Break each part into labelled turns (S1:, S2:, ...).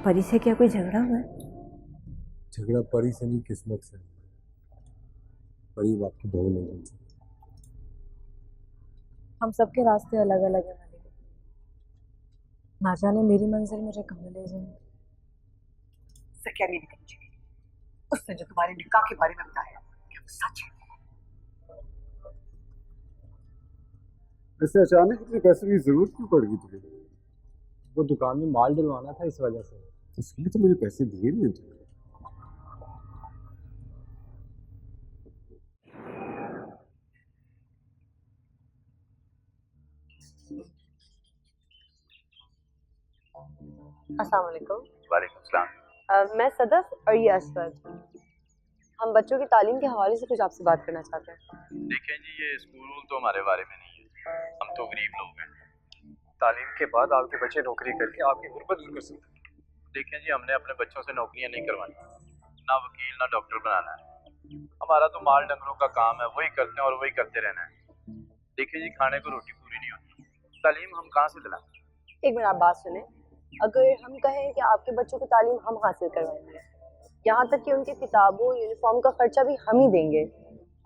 S1: परी से क्या कोई झगड़ा हुआ है?
S2: झगड़ा परी से नहीं, किस्मत से। परी बाप की बहू नहीं बन सकती।
S3: हम सबके रास्ते अलग अलग हैं मलिक। ना जाने मेरी मंजिल मुझे कहाँ ले जाए।
S4: से क्या नहीं निकली उसने जो तुम्हारे निकाह के बारे में बताया क्या वो सच है?
S2: इससे अचानक इतने पैसे की जरूरत क्यों पड़ गई तुझे? वो दुकान में माल डलवाना था, इस वजह से। इसलिए तो मुझे पैसे दिए नहीं तुमने।
S3: अस्सलाम वालेकुम।
S5: वालेकुम सलाम।
S3: मैं सदफ और ये असफर। हम बच्चों की तालीम के हवाले से कुछ आपसे बात करना चाहते हैं।
S5: देखें जी, ये स्कूल तो हमारे बारे में नहीं है, हम तो गरीब लोग हैं।
S2: तालीम के बाद आपके बच्चे नौकरी करके आपकी गुर्बत दूर कर सकते हैं।
S5: देखें जी, हमने अपने बच्चों से नौकरियां नहीं करवानी, ना वकील ना डॉक्टर बनाना है। हमारा तो माल डंगरों का काम है, वही करते हैं और वही करते रहना है। देखिए जी, खाने को रोटी पूरी नहीं होती, तालीम हम कहाँ से दिलाएं?
S3: एक मिनट आप बात सुने। अगर हम कहें कि आपके बच्चों की तालीम हम हासिल करवाएंगे, यहाँ तक कि उनकी किताबों यूनिफॉर्म का खर्चा भी हम ही देंगे,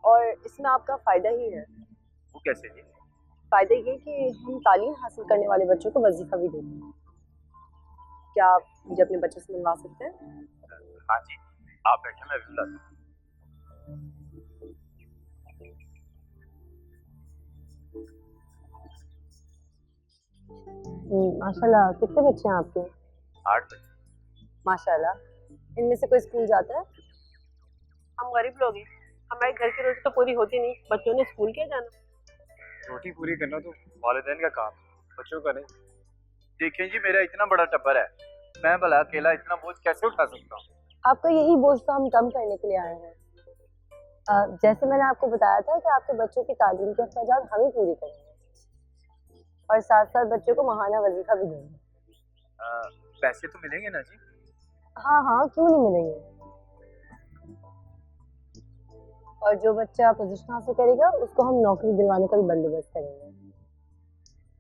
S3: और इसमें आपका फ़ायदा ही है।
S5: वो कैसे जी?
S3: फ़ायदा ये कि हम तालीम हासिल करने वाले बच्चों को वजीफ़ा भी देंगे। क्या आप मुझे अपने बच्चों से मिलवा सकते हैं?
S5: हाँ जी, आप बैठे, मैं भी बुलाता हूँ।
S3: माशाल्लाह, कितने बच्चे हैं आपके?
S5: 8 बजे।
S3: माशाल्लाह। इनमें से कोई स्कूल जाता है?
S6: हम गरीब लोग हैं, हमारे घर की रोटी तो पूरी होती नहीं, बच्चों ने स्कूल क्या जाना।
S2: रोटी पूरी करना तो वालिदैन का काम, बच्चों का नहीं।
S5: देखें जी, मेरा इतना बड़ा टब्बर है, मैं भला अकेला इतना बोझ कैसे उठा सकता हूँ?
S3: आपका यही बोझ तो हम कम करने के लिए आए हैं। जैसे मैंने आपको बताया था कि आपके बच्चों की तालीम के अखराजात हम ही पूरी करेंगे, और साथ साथ बच्चों को महाना वजीफा भी देंगे।
S5: पैसे तो मिलेंगे ना जी?
S3: हाँ हाँ, क्यों नहीं मिलेंगे। और जो बच्चा पोजीशन हासिल करेगा उसको हम नौकरी दिलवाने का भी बंदोबस्त करेंगे,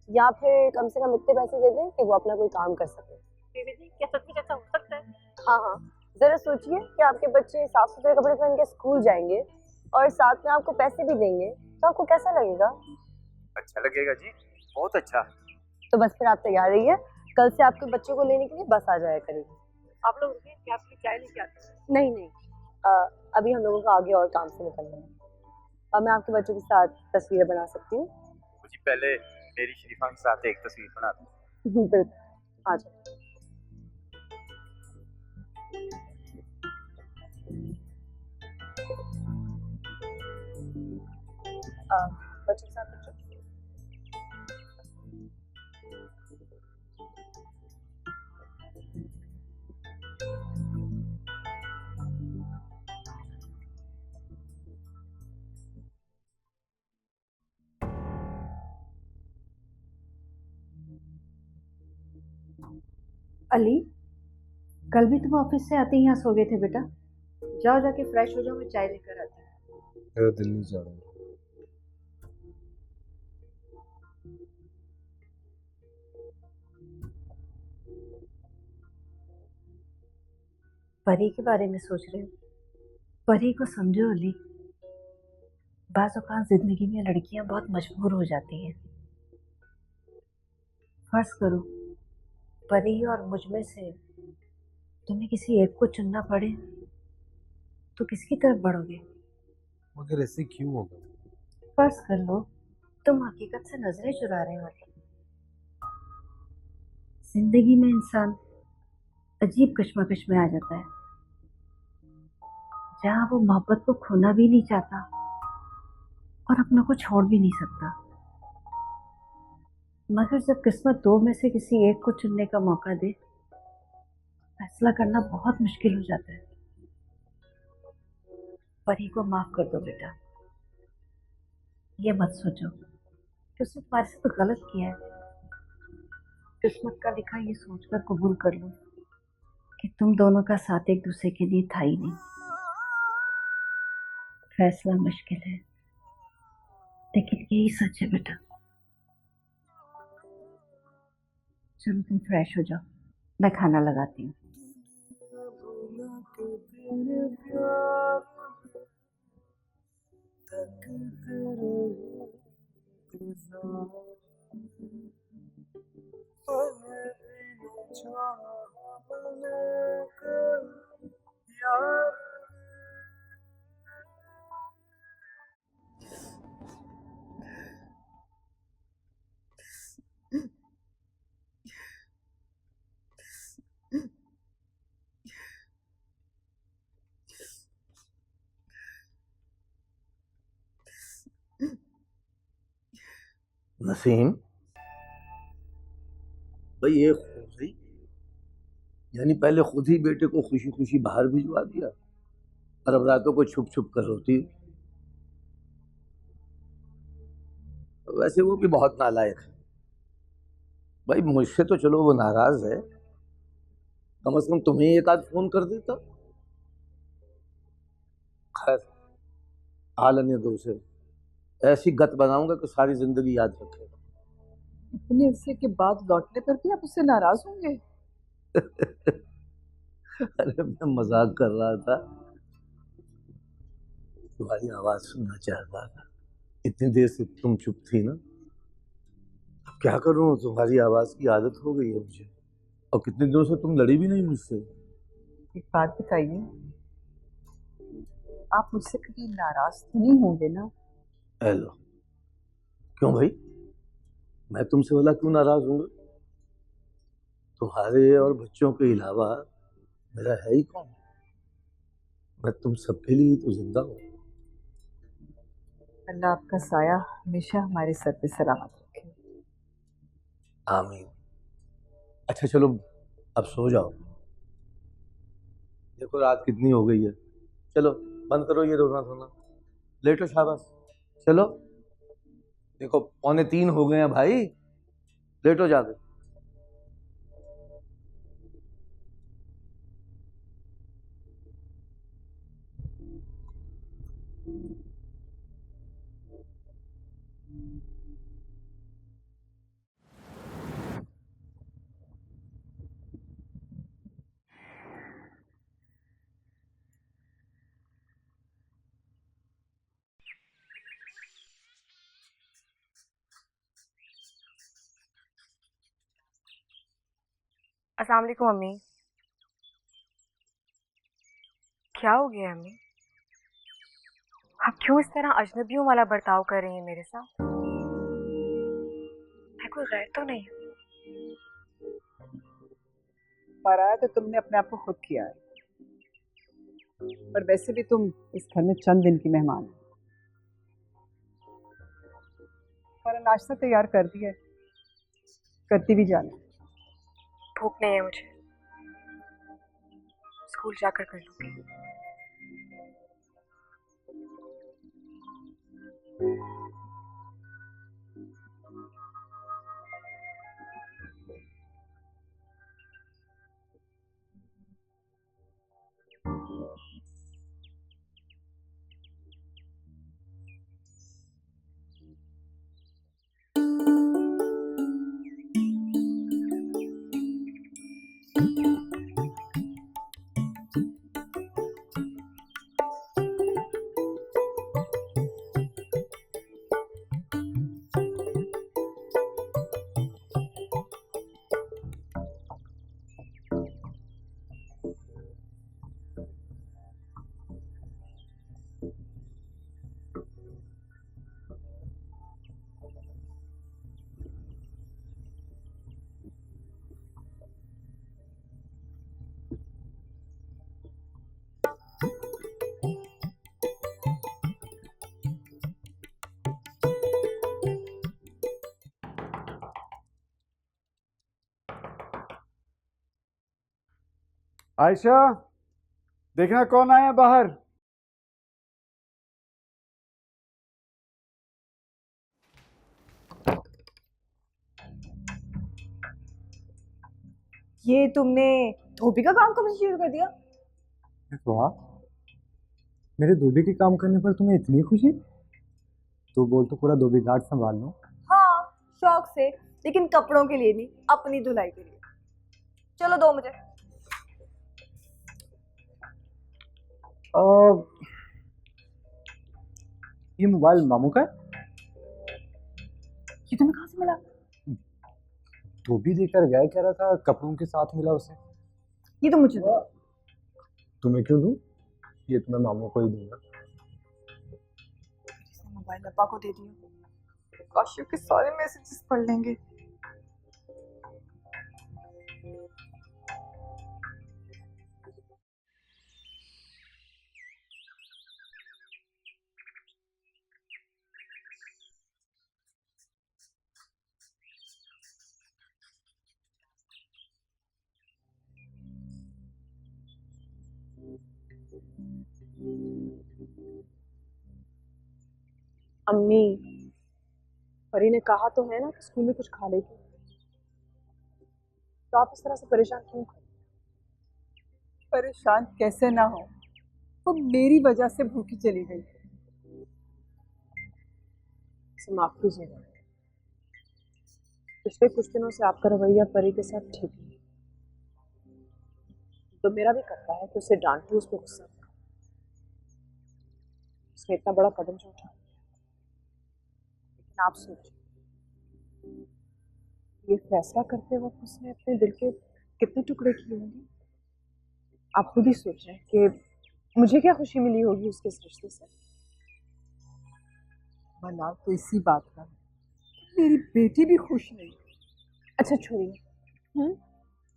S3: या फिर कम से कम इतने पैसे दे दें कि वो अपना कोई काम कर सके।
S6: बीबी जी, क्या सच में ऐसा हो सकता है?
S3: हाँ हाँ, जरा सोचिए कि आपके बच्चे साफ सुथरे कपड़े पहन के स्कूल जाएंगे और साथ में आपको पैसे भी देंगे, तो आपको कैसा लगेगा?
S5: अच्छा लगेगा जी, बहुत अच्छा।
S3: तो बस फिर आप तैयार रहिए, कल से आपके बच्चों को लेने के लिए बस आ जाया करेगी।
S6: आप लोग रुकिए, मैं आपके लिए चाय लेके आती हूँ।
S3: नहीं नहीं, अभी हम लोगों को आगे और काम से निकलना है। अब मैं आपके बच्चों के साथ तस्वीरें बना सकती हूँ?
S5: मुझे पहले मेरी शरीफा के साथ एक तस्वीर बना दो।
S3: बिल्कुल, आ जाओ। बच्चों के साथ बच्चों।
S1: अली, कल भी तुम ऑफिस से आते ही यहाँ सो गए थे बेटा। जाओ जाके फ्रेश हो जाओ, मैं चाय लेकर आती हूँ।
S2: मेरा दिल नहीं चाह रहा।
S1: परी के बारे में सोच रहे हो? परी को समझो अली, बाज़ औक़ात जिंदगी में लड़कियां बहुत मजबूर हो जाती हैं। फर्ज करो परी और मुझ में से तुम्हें किसी एक को चुनना पड़े, तो किसकी तरफ बढ़ोगे?
S2: मगर ऐसे क्यों होगा?
S1: फर्ज कर लो तुम हकीकत से नजरें चुरा रहे हो। जिंदगी में इंसान अजीब कश्मकश में आ जाता है, जहाँ वो मोहब्बत को खोना भी नहीं चाहता और अपनों को छोड़ भी नहीं सकता। मगर जब किस्मत दो में से किसी एक को चुनने का मौका दे, फैसला करना बहुत मुश्किल हो जाता है। परी को माफ कर दो बेटा, ये मत सोचो कि उसने तुम्हारे साथ गलत किया है। किस्मत का लिखा ये सोचकर कबूल कर लो कि तुम दोनों का साथ एक दूसरे के लिए था ही नहीं। फैसला मुश्किल है, लेकिन यही सच है बेटा। चलो तुम फ्रेश हो जाओ, मैं खाना लगाती हूँ।
S7: नसीम भाई, ये खुशी यानी पहले खुद ही बेटे को खुशी खुशी बाहर भिजवा दिया और अब रातों को छुप छुप कर रोती। वैसे वो भी बहुत नालायक है भाई। मुझसे तो चलो वो नाराज है, कम से कम तुम्हें एक आध फोन कर देता। खैर, आलने दो उसे, ऐसी गत बनाऊंगा कि सारी जिंदगी याद रखेगा।
S4: इतने अरसे के बाद लौटने पर भी आप उससे नाराज होंगे?
S7: अरे मैं मजाक कर रहा था, तुम्हारी आवाज सुनना चाहता था। इतनी देर से तुम चुप थी ना, अब क्या करूं, तुम्हारी आवाज की आदत हो गई है मुझे। और कितने दिनों से तुम लड़ी भी नहीं मुझसे।
S4: एक बात बताइए, आप मुझसे कभी नाराज तो नहीं होंगे ना?
S7: हेलो, क्यों भाई, मैं तुमसे वाला क्यों नाराज हूँ? तुम्हारे और बच्चों के अलावा मेरा है ही कौन? मैं तुम सबके लिए तो जिंदा हूँ।
S4: अल्लाह आपका साया हमेशा हमारे सर पे सलामत रखे।
S7: आमीन। अच्छा चलो, अब सो जाओ, देखो रात कितनी हो गई है। चलो बंद करो ये रोना धोना, लेटो, शाबाश। चलो देखो 2:45 हो गए हैं भाई, लेटो जाके।
S8: अस्सलाम वालेकुम अम्मी। क्या हो गया अम्मी? आप क्यों इस तरह अजनबियों वाला बर्ताव कर रही हैं मेरे साथ? मैं कोई गैर तो नहीं हूँ।
S4: पराया तो तुमने अपने आप को खुद किया है, और वैसे भी तुम इस घर में चंद दिन की मेहमान हो। और नाश्ता तैयार कर दिया है, करती भी जाना।
S8: भूख नहीं है मुझे, स्कूल जाकर कर लूंगी।
S2: आयशा, देखना कौन आया बाहर।
S3: ये तुमने धोबी का काम कब से शुरू कर दिया?
S2: वाह, मेरे धोबी के काम करने पर तुम्हें इतनी खुशी? तो बोल तो पूरा धोबी घाट संभाल लो।
S3: हाँ, शौक से, लेकिन कपड़ों के लिए नहीं, अपनी धुलाई के लिए। चलो दो मुझे।
S2: ये मोबाइल मामू का है?
S1: ये तुम्हें कहाँ से मिला?
S2: धोबी देकर गया, कह रहा था कपड़ों के साथ मिला उसे।
S1: ये तो मुझे दो।
S2: तुम्हें क्यों दूं? ये तो मैं मामू को ही दूंगा।
S8: इसने मोबाइल अब्बा को दे दिया।
S4: काशिफ के सारे मैसेजेस पढ़ लेंगे।
S6: अम्मी, परी ने कहा तो है ना कि स्कूल में कुछ खा लेगी, तो आप इस तरह से परेशान क्यों कर?
S4: परेशान कैसे ना हो, वो मेरी वजह से भूखी चली गई।
S6: इसे माफ कीजिएगा, पिछले कुछ दिनों से आपका रवैया परी के साथ ठीक नहीं, तो मेरा भी करता है कि उसे डांटूं, उस पर गुस्सा करूं। उसने इतना बड़ा कदम जो उठाया, लेकिन आप सोचिए, ये फैसला करते वक्त उसने अपने दिल के कितने टुकड़े किए होंगे। आप खुद ही सोचें कि मुझे क्या खुशी मिली होगी उसके इस रिश्ते से।
S4: भला तो इसी बात का है, मेरी बेटी भी खुश नहीं।
S6: अच्छा छोड़िए,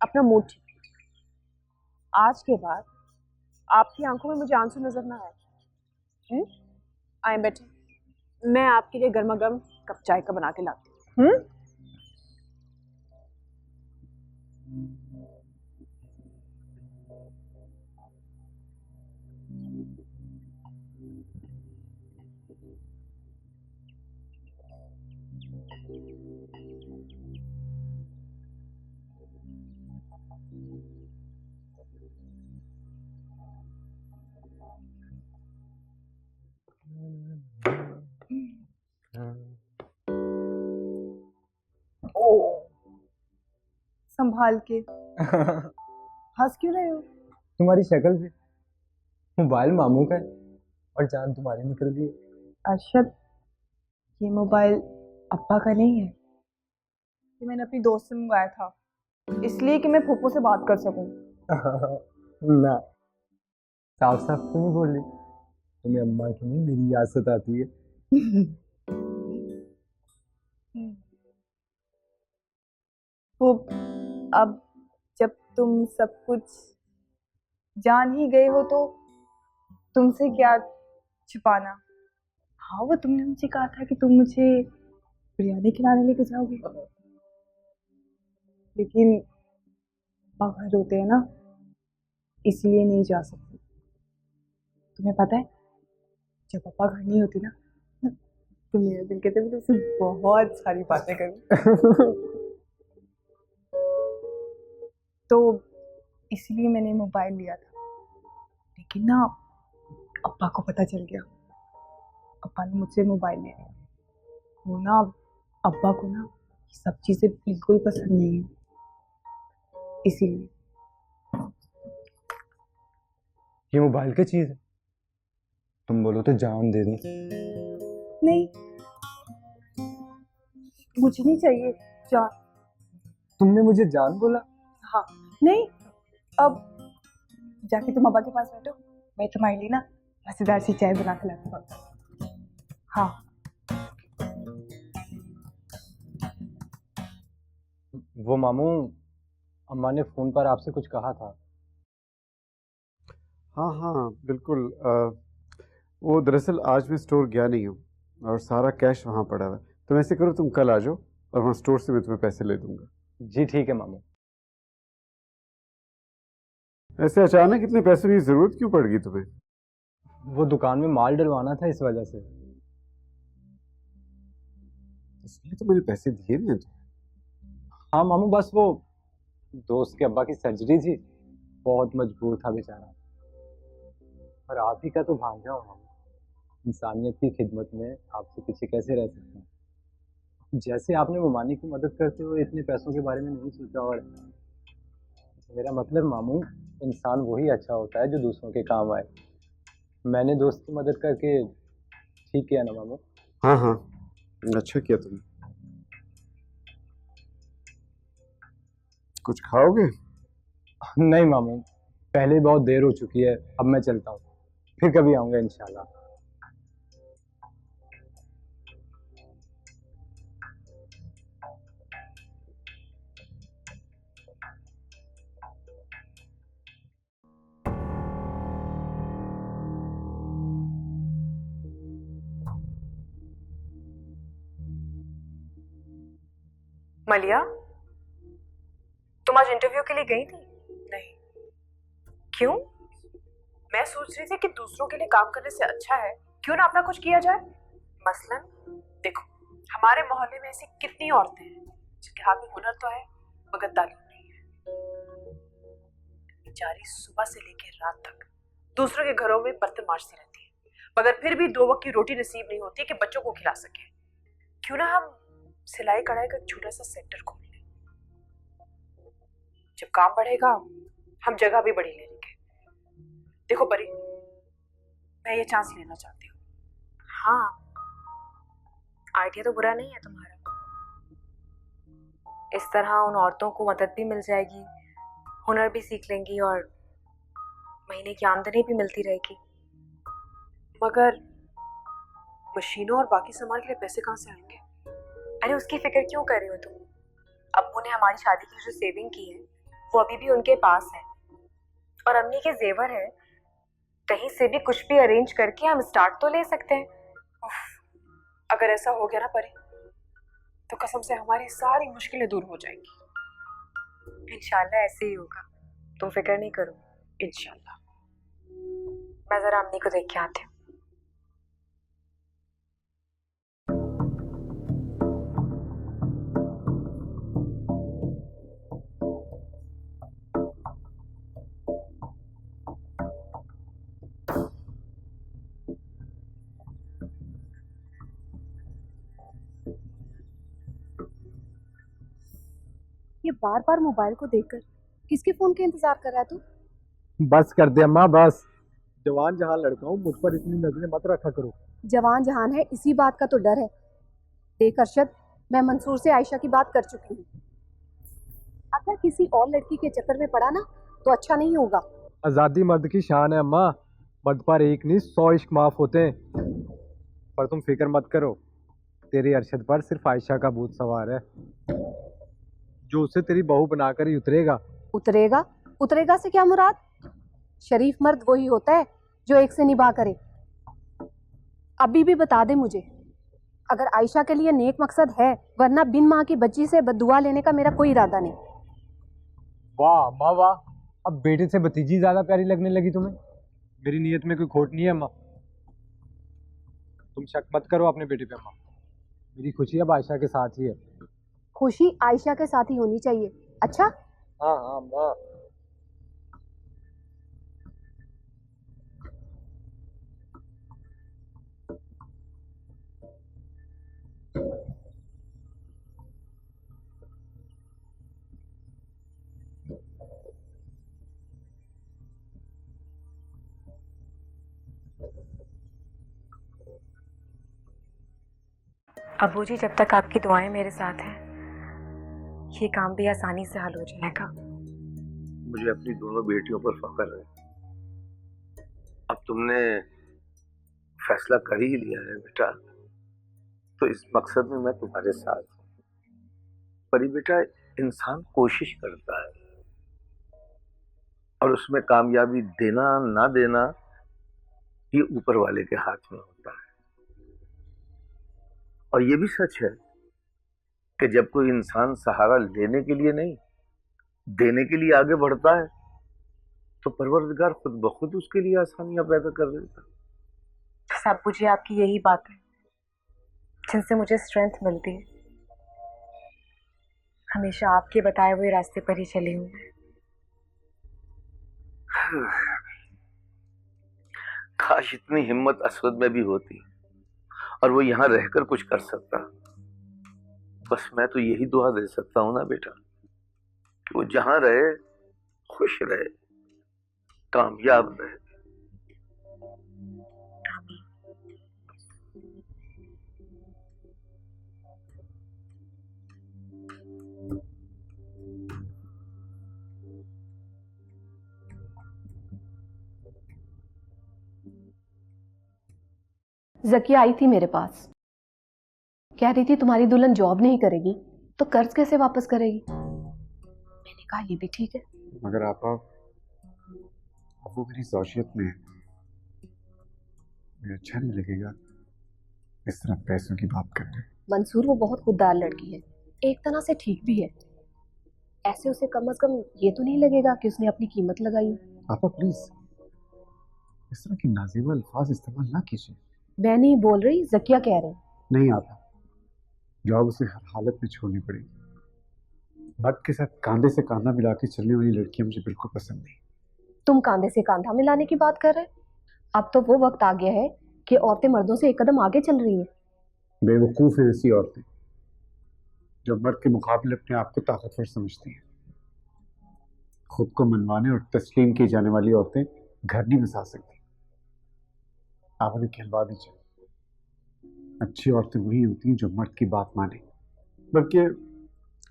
S6: अपना मूड ठीक कीजिए। आज के बाद आपकी आंखों में मुझे आंसू नजर ना आए। आए बैठे, मैं आपके लिए गर्मा गर्म कप चाय का बना के लाती हूँ।
S4: संभाल के हंस क्यों रहे हो?
S2: तुम्हारी शक्ल से मोबाइल मामू का है और जान तुम्हारी निकल गई।
S4: अरशद, ये मोबाइल अब्बा का नहीं है, ये मैंने अपनी दोस्त से मंगवाया था, इसलिए कि मैं फूफो से बात कर सकूं।
S2: ना, साफ साफ क्यों नहीं बोल रही? तुम्हें अम्मा की नहीं मेरी याद सताती है।
S4: वो अब जब तुम सब कुछ जान ही गए हो तो तुमसे क्या छिपाना। हाँ, वो तुमने मुझे कहा था कि तुम मुझे बिरयानी खिलाने लेके जाओगे, लेकिन पापा घर होते हैं ना, इसलिए नहीं जा सकती। तुम्हें पता है, जब पापा घर नहीं होती ना, तो मेरे दिल कहते मैं तुमसे बहुत सारी बातें करूं। तो इसलिए मैंने मोबाइल लिया था, लेकिन ना अब्बा को पता चल गया। अब्बा ने मुझसे मोबाइल ले लिया। वो ना, अब्बा को ना ये सब चीजें बिल्कुल पसंद नहीं है, इसीलिए।
S2: ये मोबाइल की चीज है, तुम बोलो तो जान दे दूं।
S4: नहीं, मुझे नहीं चाहिए जान।
S2: तुमने मुझे जान बोला?
S4: हाँ, नहीं, अब जाके तुम अब्बा के पास बैठो, मैं तुम्हारे लिए ना मजेदार सी चाय बना के लाती हूँ। हाँ,
S2: वो मामू, अम्मा ने फोन पर आपसे कुछ कहा था।
S9: हाँ हाँ बिल्कुल। वो दरअसल आज मैं स्टोर गया नहीं हूँ और सारा कैश वहाँ पड़ा हुआ है, तो ऐसे करो तुम कल आ जाओ और वहाँ स्टोर से मैं तुम्हें पैसे ले दूंगा।
S2: जी ठीक है मामू।
S9: ऐसे अचानक इतने पैसों की जरूरत क्यों पड़ गई तुम्हें?
S2: वो दुकान में माल डलवाना था, इस वजह से।
S9: इसलिए तो मैंने पैसे दिए नहीं तुम्हें।
S2: हाँ मामू, बस वो दोस्त के अब्बा की सर्जरी थी, बहुत मजबूर था बेचारा। और आप ही का तो भांजा हूँ मामू, इंसानियत की खिदमत में आपसे पीछे कैसे रह सकते हैं। जैसे आपने मुमानी की मदद करते हुए इतने पैसों के बारे में नहीं सोचा। और मेरा मतलब मामू, इंसान वही अच्छा होता है जो दूसरों के काम आए। मैंने दोस्त की मदद करके ठीक किया ना मामू।
S9: हाँ हाँ, अच्छा किया तुमने। कुछ खाओगे?
S2: नहीं मामू, पहले ही बहुत देर हो चुकी है, अब मैं चलता हूँ, फिर कभी आऊंगा इंशाल्लाह।
S6: मलिया, तुम आज इंटरव्यू के लिए गई थी? नहीं। क्यों? मैं सोच रही थी कि दूसरों के लिए काम करने से अच्छा है क्यों ना अपना कुछ किया जाए। मसलन देखो, हमारे मोहल्ले में ऐसी कितनी औरतें हैं जिनके हाथ में हुनर तो है मगर तालीम नहीं है। बेचारी सुबह से लेकर रात तक दूसरों के घरों में बर्तन मांजती रहती है मगर फिर भी 2 वक्त की रोटी नसीब नहीं होती कि बच्चों को खिला सके। क्यों ना हम सिलाई कढ़ाई का छोटा सा सेक्टर खोल लें। जब काम बढ़ेगा हम जगह भी बड़ी ले लेंगे। देखो परी, मैं ये चांस लेना चाहती हूँ।
S1: हाँ, आइडिया तो बुरा नहीं है तुम्हारा। इस तरह उन औरतों को मदद भी मिल जाएगी, हुनर भी सीख लेंगी और महीने की आमदनी भी मिलती रहेगी।
S6: मगर मशीनों और बाकी सामान के लिए पैसे कहाँ से आएंगे?
S1: अरे उसकी फिक्र क्यों कर रही हो तुम? अब्बू ने हमारी शादी की जो सेविंग की है वो अभी भी उनके पास है और अम्मी के जेवर है। कहीं से भी कुछ भी अरेंज करके हम स्टार्ट तो ले सकते हैं।
S6: अगर ऐसा हो गया ना परी, तो कसम से हमारी सारी मुश्किलें दूर हो जाएंगी।
S1: इंशाल्लाह ऐसे ही होगा, तुम फिक्र नहीं करो।
S6: इंशाल्लाह।
S1: मैं जरा अम्मी को देख के आती हूँ।
S8: ये बार बार मोबाइल को देखकर किसके फोन के इंतजार कर रहा है तू?
S2: बस कर दे अम्मा, बस। जवान जहां लड़का हूँ, मुझ पर इतनी नजरें मत रखा करो।
S8: जवान जहान है इसी बात का तो डर है। देख अरशद, मैं मंसूर से आयशा की बात कर चुकी हूँ। अगर किसी और लड़की के चक्कर में पड़ा ना तो अच्छा नहीं होगा।
S2: आजादी मर्द की शान है अम्मा, मर्द पर एक नहीं 100 इश्क माफ होते हैं। पर तुम फिक्र मत करो, तेरे अरशद पर सिर्फ आयशा का भूत सवार है, जो उसे तेरी बहू बनाकर ही उतरेगा।
S8: उतरेगा? उतरेगा से क्या मुराद? शरीफ मर्द वही होता है जो एक से निभा करे। अभी भी बता दे मुझे, अगर आयशा के लिए नेक मकसद है, वरना बिन माँ की बच्ची से बद्दुआ लेने का मेरा कोई इरादा नहीं।
S2: वाह अम्मा वाह, अब बेटे से भतीजी ज्यादा प्यारी लगने लगी तुम्हें। मेरी नीयत में कोई खोट नहीं है अम्मा, तुम शक मत करो अपने बेटे पे अम्मा। मेरी खुशी अब आयशा के साथ ही है।
S8: खुशी आयशा के साथ ही होनी चाहिए। अच्छा,
S2: हाँ हाँ अम्मा।
S1: अब्बू जी, जब तक आपकी दुआएं मेरे साथ हैं ये काम भी आसानी से हल हो जाएगा।
S7: मुझे अपनी दोनों बेटियों पर फख्र है। अब तुमने फैसला कर ही लिया है बेटा, तो इस मकसद में मैं तुम्हारे साथ हूं। पर बेटा, इंसान कोशिश करता है और उसमें कामयाबी देना ना देना ये ऊपर वाले के हाथ में होता है। और ये भी सच है कि जब कोई इंसान सहारा लेने के लिए नहीं, देने के लिए आगे बढ़ता है, तो परवरदिगार खुद ब खुद उसके लिए आसानियां पैदा कर देता है।
S1: अब्बू जी, आपकी यही बात है जिनसे मुझे स्ट्रेंथ मिलती है। हमेशा आपके बताए हुए रास्ते पर ही चली हूँ मैं।
S7: काश इतनी हिम्मत असवद में भी होती और वो यहां रहकर कुछ कर सकता। बस मैं तो यही दुआ दे सकता हूं ना बेटा, कि वो जहां रहे खुश रहे, कामयाब रहे।
S8: जकिया आई थी मेरे पास, कह रही थी तुम्हारी दुल्हन जॉब नहीं करेगी तो कर्ज कैसे वापस करेगी। मैंने कहा ये भी ठीक है।
S9: मगर आपा, अब वो मेरी सोचियत में है, मुझे अच्छा नहीं लगेगा इस तरह पैसों की बात करना।
S8: मंसूर वो बहुत खुददार लड़की है, एक तरह से ठीक भी है। ऐसे उसे कम से कम ये तो नहीं लगेगा कि उसने अपनी कीमत लगाई है।
S9: आपा प्लीज इस तरह की नाज़ेबा अल्फाज इस्तेमाल ना कीजिए।
S8: मैं नहीं बोल रही, जकिया कह रही।
S9: नहीं आपा, जॉब उसे हर हालत में छोड़नी पड़ेगी। मर्द के साथ कंधे से कंधा मिला के चलने वाली लड़कियां मुझे बिल्कुल पसंद नहीं।
S8: तुम कंधे से कंधा मिलाने की बात कर रहे? अब तो वो वक्त आ गया है कि औरतें मर्दों से एक कदम आगे चल रही हैं।
S9: बेवकूफ हैं ऐसी औरतें जो मर्द के मुकाबले अपने आप को ताकतवर समझती हैं। खुद को मनवाने और तस्लीम की जाने वाली औरतें घर नहीं बसा सकती। आप उन्हें खिलवा दीजिए। अच्छी औरतें वही होती हैं जो मर्द की बात माने। बल्कि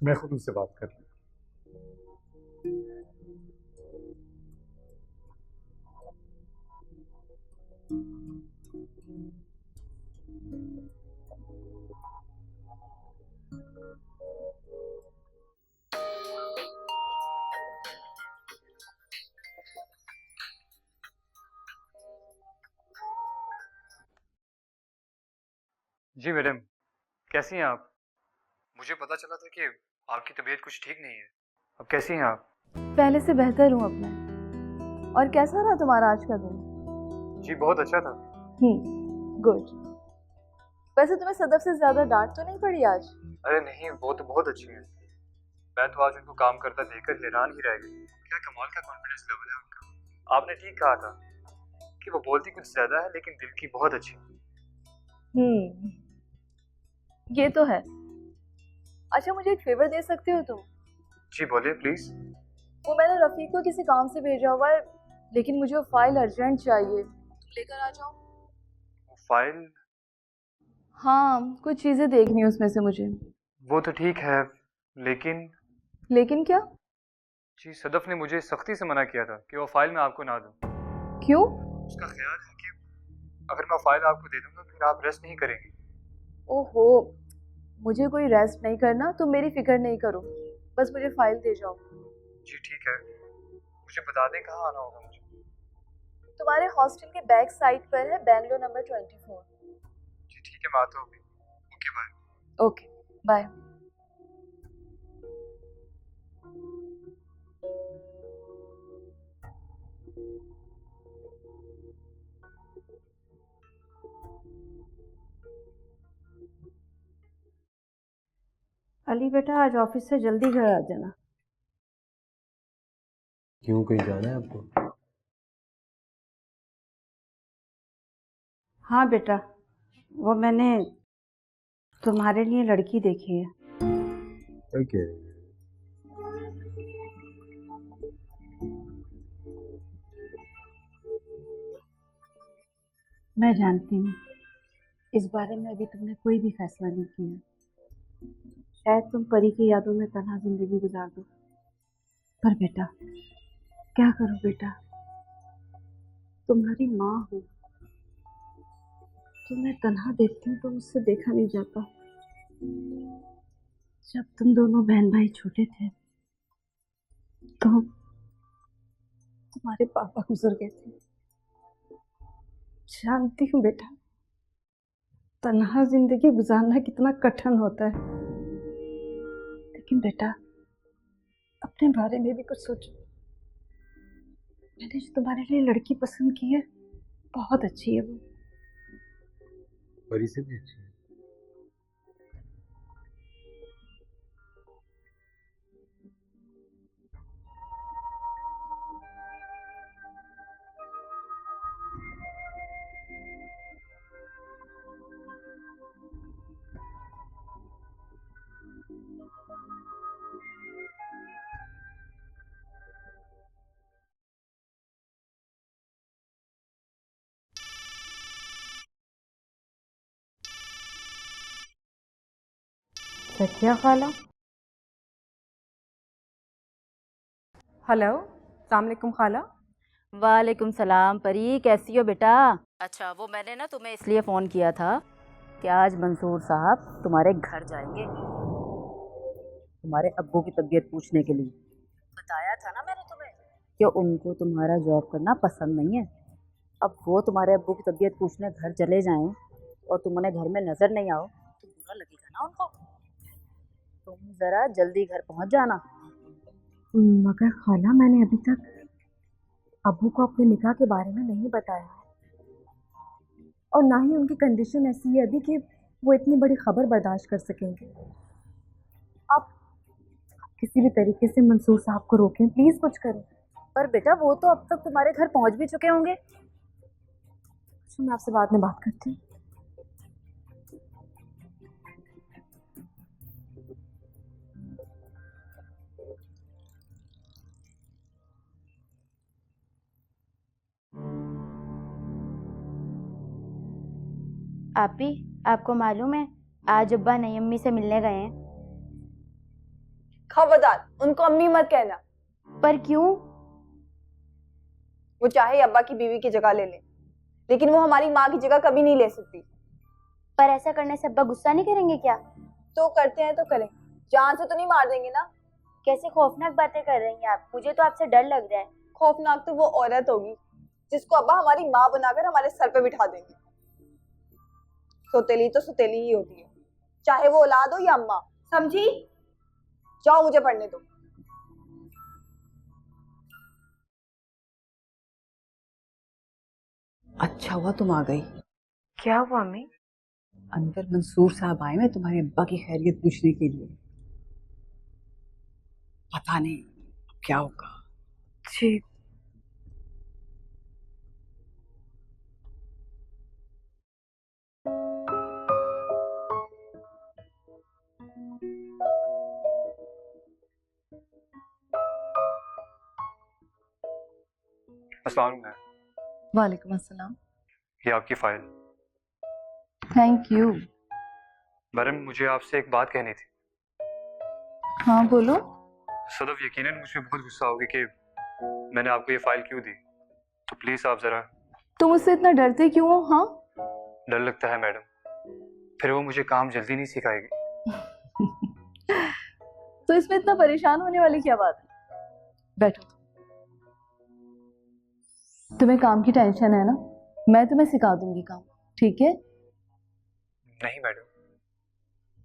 S9: मैं खुद उनसे बात कर लूँ।
S10: जी मैडम, कैसी हैं आप? मुझे पता चला था कि आपकी तबीयत कुछ ठीक नहीं है। अब कैसी हैं आप?
S6: पहले से बेहतर हूँ अब मैं। और कैसा रहा तुम्हारा आज का दिन?
S10: जी बहुत अच्छा था।
S6: गुड। वैसे तुम्हें सदफ से ज्यादा डांट तो नहीं पड़ी आज?
S10: अरे नहीं, वो तो बहुत अच्छी है। मैं तो आज उनको काम करता देखकर हैरान ही रह गई। क्या कमाल का कॉन्फिडेंस लेवल है उनका। आपने ठीक कहा था कि वो बोलती कुछ ज्यादा है लेकिन दिल की बहुत अच्छी है।
S6: ये तो है। अच्छा, मुझे एक फेवर दे सकते हो तुम?
S10: जी बोलिए प्लीज।
S6: वो मैंने रफीक को किसी काम से भेजा हुआ है, लेकिन मुझे वो फाइल अर्जेंट चाहिए। तुम लेकर आ जाओ।
S10: वो फाइल?
S6: हाँ, कुछ चीजें देखनी है उसमें से मुझे।
S10: वो तो ठीक है, लेकिन
S6: लेकिन क्या?
S10: जी सदफ ने मुझे सख्ती से मना किया था कि वो फाइल मैं आपको ना दूं।
S6: क्यों?
S10: उसका ख्याल है कि अगर मैं फाइल आपको दे दूंगा फिर आप रेस्ट नहीं करेंगी।
S6: ओहो, मुझे कोई रेस्ट नहीं करना, तुम मेरी फिक्र नहीं करो, बस मुझे फाइल दे जाओ।
S10: जी ठीक है, मुझे बता दें कहाँ आना होगा मुझे?
S6: तुम्हारे हॉस्टल के बैक साइड पर है, बेंगलोर नंबर 24।
S10: जी ठीक है, मैं आता हूँ। Okay bye.
S6: Okay bye.
S1: Ali बेटा, आज ऑफिस से जल्दी घर आ जाना।
S11: क्यों, कहीं जाना है आपको?
S1: हाँ बेटा, वो मैंने तुम्हारे लिए लड़की देखी है।
S11: ओके।
S1: मैं जानती हूँ इस बारे में अभी तुमने कोई भी फैसला नहीं किया। शायद तुम परी की यादों में तन्हा जिंदगी गुजार दो, पर बेटा क्या करो बेटा, तुम्हारी माँ हूँ, तुम्हें तन्हा देखती हूँ तो मुझसे देखा नहीं जाता। जब तुम दोनों बहन भाई छोटे थे तो तुम्हारे पापा गुजर गए थे। जानती हूँ बेटा, तन्हा जिंदगी गुजारना कितना कठिन होता है, लेकिन बेटा अपने बारे में भी कुछ सोचो। मैंने जो तुम्हारे लिए लड़की पसंद की है बहुत अच्छी है। वो
S11: परी से भी अच्छी है।
S1: सत्या खाला।
S6: हेलो, अस्सलाम वालेकुम खाला।
S12: वालेकुम सलाम। परी कैसी हो बेटा? अच्छा, वो मैंने ना तुम्हें इसलिए फ़ोन किया था कि आज मंसूर साहब तुम्हारे घर जाएंगे, तुम्हारे अब्बू की तबीयत पूछने के लिए। बताया था ना मैंने तुम्हें कि उनको तुम्हारा जॉब करना पसंद नहीं है। अब वो तुम्हारे अब्बू की तबीयत पूछने घर चले जाएं और तुम उन्हें घर में नज़र नहीं आओ तो बुरा लगेगा ना उनको। तुम ज़रा जल्दी घर पहुंच जाना।
S1: मगर खाला, मैंने अभी तक अब्बू को अपने निकाह के बारे में नहीं बताया, और ना ही उनकी कंडीशन ऐसी है अभी कि वो इतनी बड़ी खबर बर्दाश्त कर सकेंगे। आप किसी भी तरीके से मंसूर साहब को रोकें, प्लीज कुछ करें।
S12: पर बेटा वो तो अब तक तुम्हारे घर पहुंच भी चुके होंगे।
S1: अच्छा, मैं आपसे बाद में बात करती हूँ।
S13: आपी, आपको मालूम है आज अब्बा नई अम्मी से मिलने गए हैं।
S3: खबरदार, उनको अम्मी मत कहना।
S13: पर क्यों?
S3: वो चाहे अब्बा की बीवी की जगह ले ले, लेकिन वो हमारी माँ की जगह कभी नहीं ले सकती।
S13: पर ऐसा करने से अब्बा गुस्सा नहीं करेंगे क्या?
S3: तो करते हैं तो करें, जान से तो नहीं मार देंगे ना।
S13: कैसे खौफनाक बातें कर रही हैं आप, मुझे तो आपसे डर लग रहा है।
S3: खौफनाक तो वो औरत होगी जिसको अब्बा हमारी माँ बनाकर हमारे सर पे बिठा देंगे। सौतेली तो सौतेली ही होती है, चाहे वो औलाद हो या अम्मा, समझी? जाओ, मुझे पढ़ने दो।
S14: अच्छा हुआ तुम आ गई।
S1: क्या हुआ अम्मी?
S14: अंदर मंसूर साहब आए हैं तुम्हारे अब्बा की खैरियत पूछने के लिए। पता नहीं क्या होगा।
S1: जी।
S10: अस्सलाम वालेकुम।
S4: वालेकुम अस्सलाम।
S10: ये आपकी फाइल।
S4: Thank you.
S10: मैडम, मुझे आपसे एक बात कहनी थी।
S4: हाँ बोलो।
S10: सदफ यकीनन मुझे बहुत गुस्सा होगी कि मैंने आपको ये फाइल क्यों दी, तो प्लीज आप जरा।
S4: तुम उससे इतना डरते क्यों हो? हाँ,
S10: डर लगता है मैडम, फिर वो मुझे काम जल्दी नहीं सिखाएगी।
S4: तो इसमें इतना परेशान होने वाली क्या बात है? बैठो। तुम्हें काम की टेंशन है ना, मैं तुम्हें सिखा दूंगी काम, ठीक है?
S10: नहीं मैडम।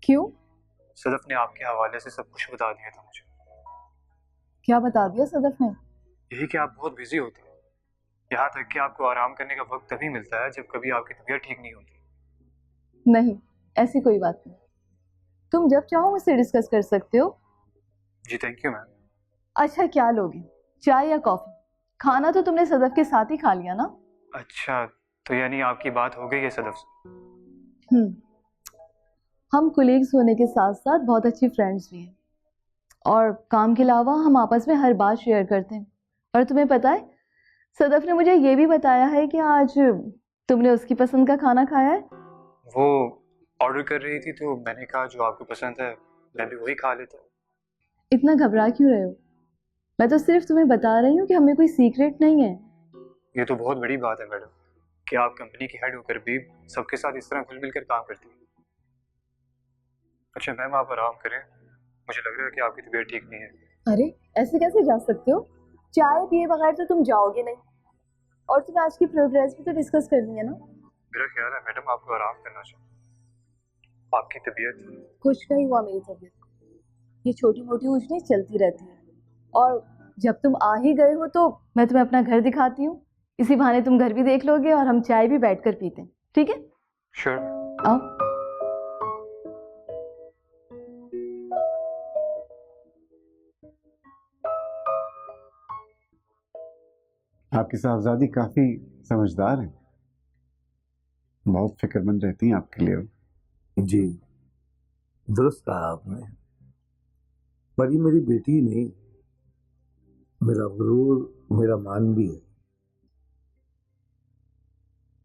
S4: क्यों?
S10: सदफ ने आपके हवाले से सब कुछ बता दिया था मुझे।
S4: क्या बता दिया सदफ ने?
S10: यही कि आप बहुत बिजी होती हैं, यहाँ तक कि आपको आराम करने का वक्त तभी मिलता है जब कभी आपकी तबीयत ठीक नहीं होती।
S4: नहीं, ऐसी कोई बात नहीं। तुम जब चाहो मुझसे डिस्कस कर सकते हो।
S10: जी थैंक यू मैम।
S4: अच्छा, क्या लोगे, चाय या कॉफी? खाना तो तुमने सदफ के साथ ही खा लिया ना।
S10: अच्छा, तो यानी आपकी बात हो गई है सदफ से?
S4: हम कुलीग्स होने के साथ साथ बहुत अच्छी फ्रेंड्स भी हैं, और काम के अलावा हम आपस में हर बात शेयर करते हैं। और तुम्हें पता है, सदफ ने मुझे ये भी बताया है कि आज तुमने उसकी पसंद का खाना खाया है।
S10: वो ऑर्डर कर रही थी तो मैंने कहा जो आपको पसंद है मैं भी वही खा लेता हूँ।
S4: इतना घबरा क्यों रहे हो? मैं तो सिर्फ तुम्हें बता रही हूँ कि हमें कोई सीक्रेट नहीं है।
S10: ये तो बहुत बड़ी बात है मैडम कि आप कंपनी की हेड होकर भी सबके साथ इस तरह घुल मिल कर काम करती हैं। अच्छा मैम, आप आराम करें, मुझे लग रहा है कि आपकी तबीयत ठीक नहीं है।
S4: अरे ऐसे कैसे जा सकते हो? चाय पिए बगैर तो तुम जाओगे नहीं, और तुम्हें आज की प्रोग्रेस भी तो डिस्कस करनी है ना।
S10: मेरा ख्याल है मैडम आपको आराम करना चाहिए, आपकी तबीयत।
S4: कुछ नहीं हुआ मेरी तबीयत को, ये छोटी मोटी ऊँच नीच चलती रहती है। और जब तुम आ ही गए हो तो मैं तुम्हें अपना घर दिखाती हूँ, इसी बहाने तुम घर भी देख लोगे और हम चाय भी बैठकर पीते हैं, ठीक है?
S10: श्योर।
S4: आओ।
S9: आपकी साहबजादी काफी समझदार है, बहुत फिक्रमंद रहती हैं आपके लिए।
S7: जी दुरुस्त कहा आपने। परी मेरी बेटी ही नहीं, मेरा गुरूर, मेरा मान भी है।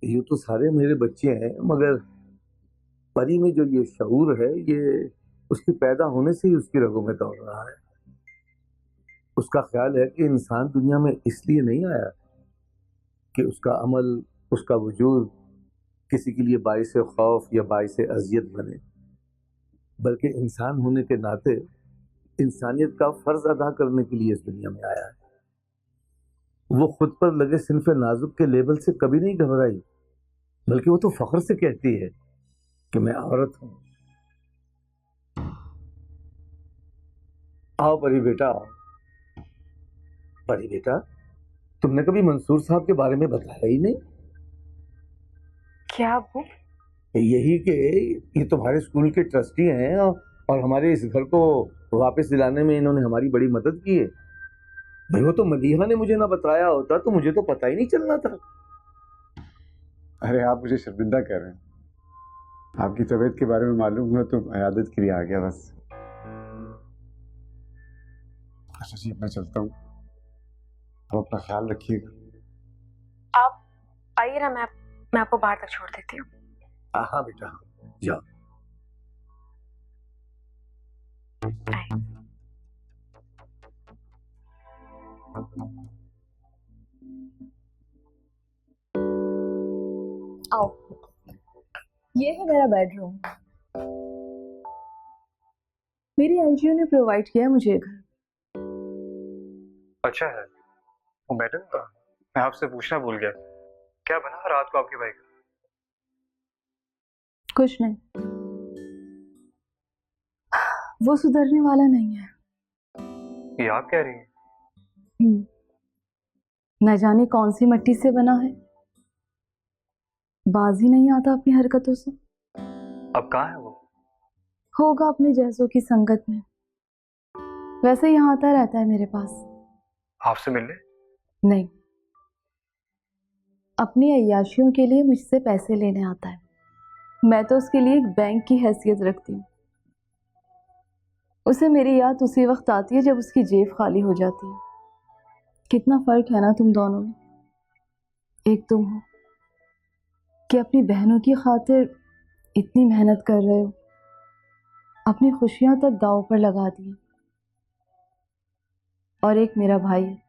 S7: ये तो सारे मेरे बच्चे हैं, मगर परी में जो ये शऊर है, ये उसके पैदा होने से ही उसकी रगों में दौड़ रहा है। उसका ख्याल है कि इंसान दुनिया में इसलिए नहीं आया कि उसका अमल उसका वजूद किसी के लिए बाइस खौफ या बाइस अजियत बने, बल्कि इंसान होने के नाते इंसानियत का फर्ज अदा करने के लिए इस दुनिया में आया है। वो खुद पर लगे सिन्फ नाजुक के लेबल से कभी नहीं घबराई, बल्कि वो तो फख्र से कहती है कि मैं औरत हूं। आओ परी बेटा, आओ। परी बेटा, तुमने कभी मंसूर साहब के बारे में बताया ही नहीं।
S6: क्या अब्बू?
S7: यही कि ये तुम्हारे स्कूल के ट्रस्टी हैं और हमारे इस घर को वापस दिलाने में इन्होंने हमारी बड़ी मदद की है। भाई वो तो मदीहा ने मुझे ना बताया होता तो मुझे तो पता ही नहीं चलना था।
S9: अरे आप मुझे शर्मिंदा कर रहे हैं। आपकी तबीयत के बारे में मालूम हुआ तो इयादत के लिए आ गया बस। अच्छा जी, मैं चलता हूँ, आप अपना ख्याल रखिएगा।
S6: आप आइए ना, मैं आपको बाहर तक छोड़ देती हूँ।
S7: हाँ बेटा, जाओ।
S4: आओ, ये है मेरा बेडरूम। मेरी एनजीओ ने प्रोवाइड किया है मुझे घर।
S10: अच्छा है। वो मैडम का मैं आपसे पूछना भूल गया, क्या बना रात को आपके भाई का?
S4: कुछ नहीं, वो सुधरने वाला नहीं है।
S10: ये आप कह रही हैं?
S4: न जाने कौन सी मट्टी से बना है, बाज ही नहीं आता अपनी हरकतों से।
S10: अब कहाँ है वो?
S4: होगा अपने जैसों की संगत में। वैसे यहाँ आता रहता है मेरे पास।
S10: आपसे मिलने?
S4: नहीं, अपनी अय्याशियों के लिए मुझसे पैसे लेने आता है। मैं तो उसके लिए एक बैंक की हैसियत रखती हूँ। उसे मेरी याद उसी वक्त आती है जब उसकी जेब खाली हो जाती है। कितना फर्क है ना तुम दोनों में। एक तुम हो कि अपनी बहनों की खातिर इतनी मेहनत कर रहे हो, अपनी खुशियां तक दांव पर लगा दी, और एक मेरा भाई है,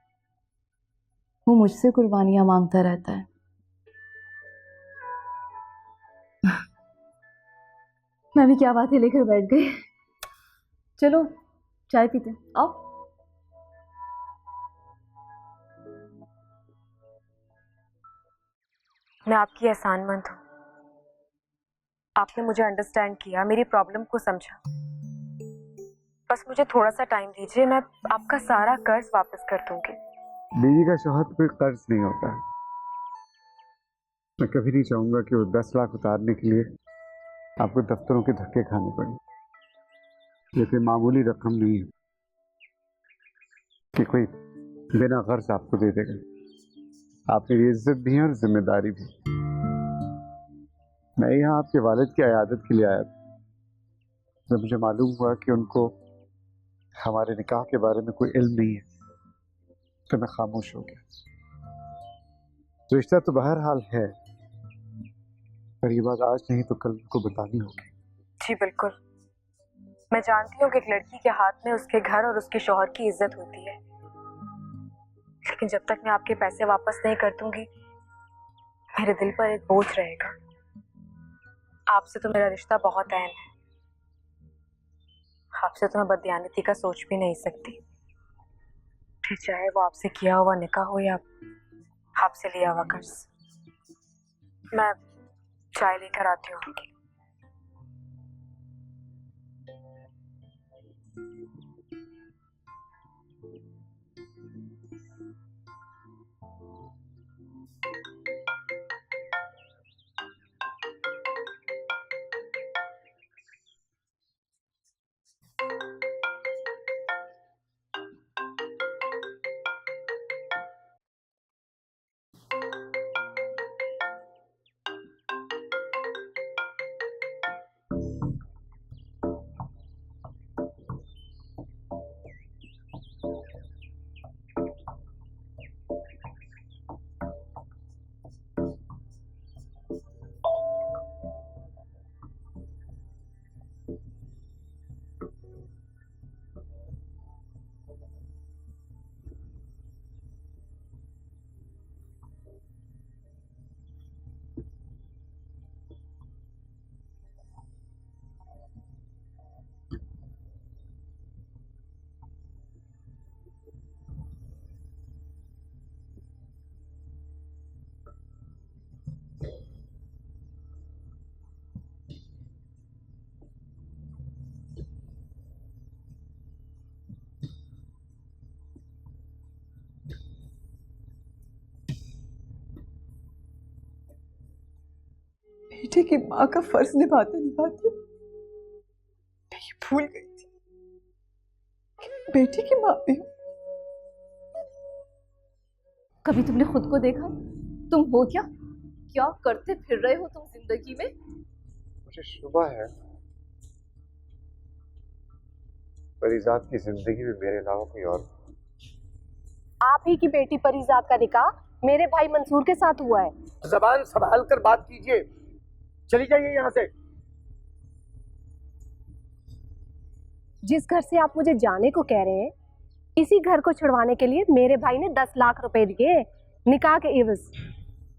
S4: वो मुझसे कुर्बानियां मांगता रहता है। मैं भी क्या बातें लेकर बैठ गई। चलो चाय पीते, आओ।
S6: मैं आपकी एहसानमंद हूँ। आपने मुझे अंडरस्टैंड किया, मेरी प्रॉब्लम को समझा। बस मुझे थोड़ा सा टाइम दीजिए, मैं आपका सारा कर्ज वापस कर दूंगी।
S9: बीवी का शौहर कोई कर्ज नहीं होता है। मैं कभी नहीं चाहूंगा कि वो 10 लाख उतारने के लिए आपको दफ्तरों के धक्के खाने पड़े। ये कोई मामूली रकम नहीं है कि कोई बिना कर्ज आपको दे देगा। आप मेरी इज्जत भी है और जिम्मेदारी भी। मैं यहाँ आपके वालिद की अयादत के लिए आया था। जब मुझे मालूम हुआ कि उनको हमारे निकाह के बारे में कोई इल्म नहीं है तो मैं खामोश हो गया। रिश्ता तो बहरहाल है, पर ये बात आज नहीं तो कल उनको बतानी होगी।
S6: जी बिल्कुल, मैं जानती हूँ कि एक लड़की के हाथ में उसके घर और उसके शौहर की इज्जत होती है, लेकिन जब तक मैं आपके पैसे वापस नहीं कर दूंगी मेरे दिल पर एक बोझ रहेगा। आपसे तो मेरा रिश्ता बहुत अहम है, आपसे तो मैं बदयानती का सोच भी नहीं सकती, फिर चाहे वो आपसे किया हुआ निकाह हो या आपसे लिया हुआ कर्ज। मैं चाय लेकर आती हूँ।
S4: बेटे की माँ का फर्ज निभाते निभाते मैं ये भूल गई थी कि बेटे की माँ भी हूँ।
S1: कभी तुमने खुद को देखा? तुम हो क्या? क्या करते फिर रहे हो तुम जिंदगी में?
S10: मुझे शुबा है परिजात की जिंदगी में मेरे अलावा कोई और।
S8: आप ही की बेटी परिजात का निकाह मेरे भाई मंसूर के साथ हुआ है।
S7: जबान संभाल कर बात कीजिए, चली जाइए यहाँ से।
S8: जिस घर से आप मुझे जाने को कह रहे हैं, इसी घर को छुड़वाने के लिए मेरे भाई ने 10 लाख रुपए दिए निकाह के एवज।